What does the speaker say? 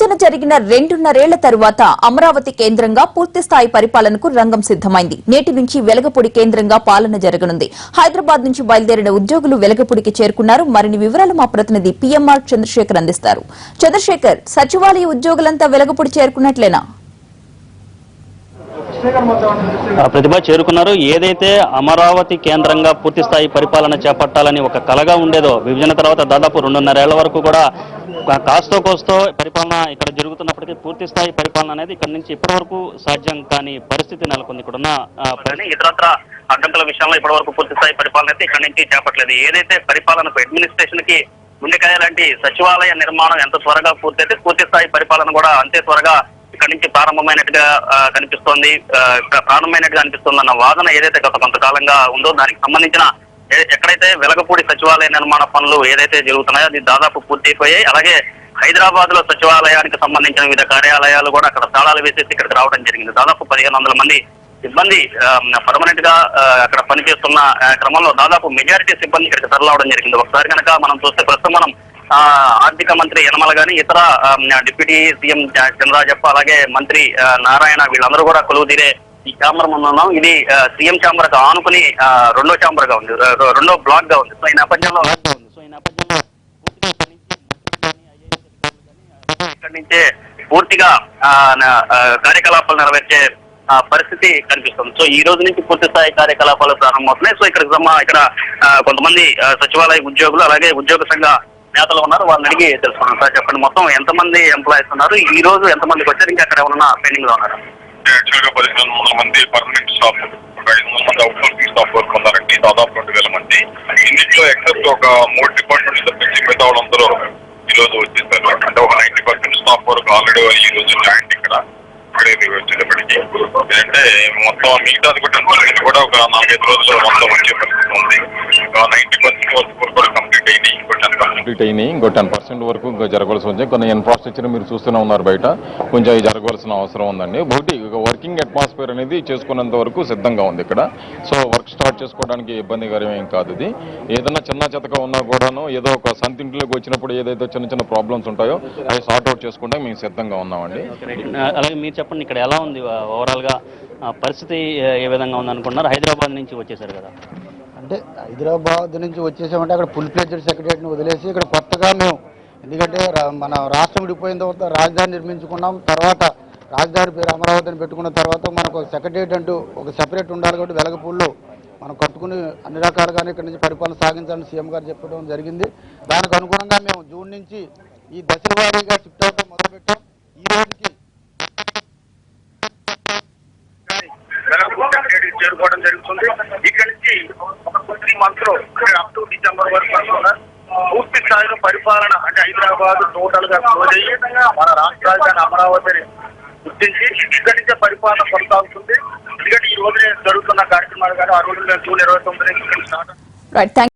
విభజన జరిగిన 2.5 ఏళ్ల తరువాత అమరావతి కేంద్రంగా పూర్తిస్థాయి పరిపాలనకు రంగం సిద్దమైంది. నేటి నుంచి వెలగపూడి కేంద్రంగా పాలన జరగనుంది. హైదరాబాద్ నుంచి బయలుదేరిన ఉద్యోగులు వెలగపూడికి చేరుకున్నారు. మరిన్ని వివరాలు మా ప్రతినిధి పిఎంఆర్ చంద్రశేఖర్ అందిస్తారు. చంద్రశేఖర్, సచివాలయ ఉద్యోగులంతా వెలగపూడి చేరుకున్నట్లేనా? ప్రతిభ చేరుకున్నారు. ఏదైతే అమరావతి కేంద్రంగా పూర్తి స్థాయి పరిపాలన చేపట్టాలని ఒక కలగా ఉండేదో, విభజన తర్వాత దాదాపు 2.5 ఏళ్ల వరకు కూడా కాస్తో కోస్తో పరిపాలన ఇక్కడ జరుగుతున్నప్పటికీ పూర్తి స్థాయి పరిపాలన అనేది ఇక్కడ నుంచి ఇప్పటి వరకు సాధ్యం కాని పరిస్థితి నెలకొంది. ఇక్కడున్న ఇతరత్ర అడ్డంకుల విషయంలో ఇప్పటి వరకు పూర్తి స్థాయి పరిపాలన అయితే ఇక్కడ నుంచి చేపట్టలేదు. ఏదైతే పరిపాలనకు అడ్మినిస్ట్రేషన్ కి గుండెకాయ లాంటి సచివాలయ నిర్మాణం ఎంత త్వరగా పూర్తయితే పూర్తి స్థాయి పరిపాలన కూడా అంతే త్వరగా ఇక్కడ నుంచి ప్రారంభమైనట్టుగా కనిపిస్తోంది. ప్రారంభమైనట్టుగా అనిపిస్తుంది అన్న వాదన ఏదైతే గత కొంతకాలంగా ఉందో దానికి సంబంధించిన ఎక్కడైతే వెలగపూడి సచివాలయ నిర్మాణ పనులు ఏదైతే జరుగుతున్నాయో అది దాదాపు పూర్తయిపోయాయి. అలాగే హైదరాబాద్ లో సచివాలయానికి సంబంధించిన వివిధ కార్యాలయాలు కూడా అక్కడ తాళాలు వేసేసి ఇక్కడికి రావడం జరిగింది. దాదాపు 1500 మంది సిబ్బంది పర్మనెంట్ గా అక్కడ పనిచేస్తున్న క్రమంలో దాదాపు మెజారిటీ సిబ్బంది ఇక్కడికి తరలివడం జరిగింది. ఒకసారి కనుక మనం చూస్తే ప్రస్తుతం మనం ఆర్థిక మంత్రి యనమల గాని, ఇతర డిప్యూటీ సీఎం చంద్రరాజప్ప, అలాగే మంత్రి నారాయణ వీళ్ళందరూ కూడా కొలువు తీరే ఈ ఛాంబర్ ముందు ఉన్నాం. ఇది సీఎం ఛాంబర్ కు ఆనుకుని రెండో ఛాంబర్ గా ఉంది, రెండో బ్లాక్ గా ఉంది. సో ఈ నేపథ్యంలో ఇక్కడి నుంచే పూర్తిగా కార్యకలాపాలు నెరవేర్చే పరిస్థితి కనిపిస్తుంది. సో ఈ రోజు నుంచి పూర్తి స్థాయి కార్యకలాపాలు ప్రారంభమవుతున్నాయి. సో ఇక్కడ కొంతమంది సచివాలయ ఉద్యోగులు అలాగే ఉద్యోగ సంఘ నేతలు ఉన్నారు. వాళ్ళని అడిగి తెలుసుకున్నాం. సార్ చెప్పండి, మొత్తం ఎంతమంది ఎంప్లాయీస్ ఉన్నారు, ఈ రోజు ఎంతమందికి వచ్చారు, ఇంకా అక్కడ ఏమన్నా పెండింగ్ లో ఉన్నారు? యాక్చువల్గా 1500 మంది పర్మనెంట్ స్టాఫ్, ఒక 500 మంది అవుట్సోర్సింగ్ స్టాఫ్ వర్క్ ఉన్నారండి. దాదాపు 2000 మంది. ఇందులో ఎక్సెప్ట్ ఒక 3 డిపార్ట్మెంట్స్ తప్పించి మిగతా వాళ్ళందరూ ఈ రోజు వచ్చేసారు. అంటే ఒక 90% స్టాఫ్ వర్క్ ఆల్రెడీ ఈ రోజు జాయింట్ ఇక్కడ వచ్చేటప్పటికి ఏంటంటే మొత్తం మిగతాది కూడా ఒక 4-5 రోజుల్లో మొత్తం వచ్చే పరిస్థితి ఉంది. 90% వర్క్ కూడా కంప్లీట్ అయినాయి. ఇంకో 10% వరకు జరగవలసి ఉంది. కొన్ని ఇన్ఫ్రాస్ట్రక్చర్ మీరు చూస్తూనే ఉన్నారు బయట, కొంచెం జరగవలసిన అవసరం ఉందండి. ఒకటి వర్కింగ్ అట్మాస్ఫియర్ అనేది చేసుకునేంత వరకు సిద్ధంగా ఉంది ఇక్కడ. సో వర్క్ స్టార్ట్ చేసుకోవడానికి ఇబ్బందికరం ఏం కాదు. ఇది ఏదైనా చిన్న చెత్తగా ఉన్నా కూడాను ఏదో ఒక సంతింట్లోకి వచ్చినప్పుడు ఏదైతే చిన్న ప్రాబ్లమ్స్ ఉంటాయో అవి సార్ట్ అవుట్ చేసుకుంటే మేము సిద్ధంగా ఉన్నామండి. అలాగే మీరు చెప్పండి, ఇక్కడ ఎలా ఉంది ఓవరాల్ గా పరిస్థితి, ఏ విధంగా ఉంది అనుకుంటున్నారు? హైదరాబాద్ నుంచి వచ్చేసారు కదా, అంటే హైదరాబాద్ నుంచి వచ్చేసామంటే అక్కడ ఫుల్ ఫ్లెడ్జ్డ్ సెక్రటరీని వదిలేసి ఇక్కడ కొత్తగా మేము, ఎందుకంటే మన రాష్ట్రం విడిపోయిన తర్వాత రాజధాని నిర్మించుకున్నాం. తర్వాత రాజధాని పేరు అమరావతిని పెట్టుకున్న తర్వాత మనకు సెక్రటరియట్ అంటూ ఒక సెపరేట్ ఉండాలి కాబట్టి వెలగపూడిలో మనం కట్టుకుని అన్ని రకాలుగానే ఇక్కడ నుంచి పరిపాలన సాగించాలని సీఎం గారు చెప్పడం జరిగింది. దానికి అనుగుణంగా మేము జూన్ నుంచి ఈ దశల వారీగా షిఫ్ట్ అవడం మొదలుపెట్టాం. ఈ రోజుకి చేరుకోవడం జరుగుతుంది. ఇక్కడ నుంచి ఒక 3 months లో అప్ టు డిసెంబర్ వరకు పూర్తి స్థాయిలో పరిపాలన, అంటే హైదరాబాద్ టోటల్ గా క్లోజ్ అయ్యి మన రాష్ట్ర రాజధాని అమరావతిని గుర్తించి ఇక్కడి నుంచే పరిపాలన కొనసాగుతుంది. ఎందుకంటే ఈ రోజు జరుగుతున్న కార్యక్రమాలు కానీ ఆ రోజు జూన్ 29 స్టార్ట్.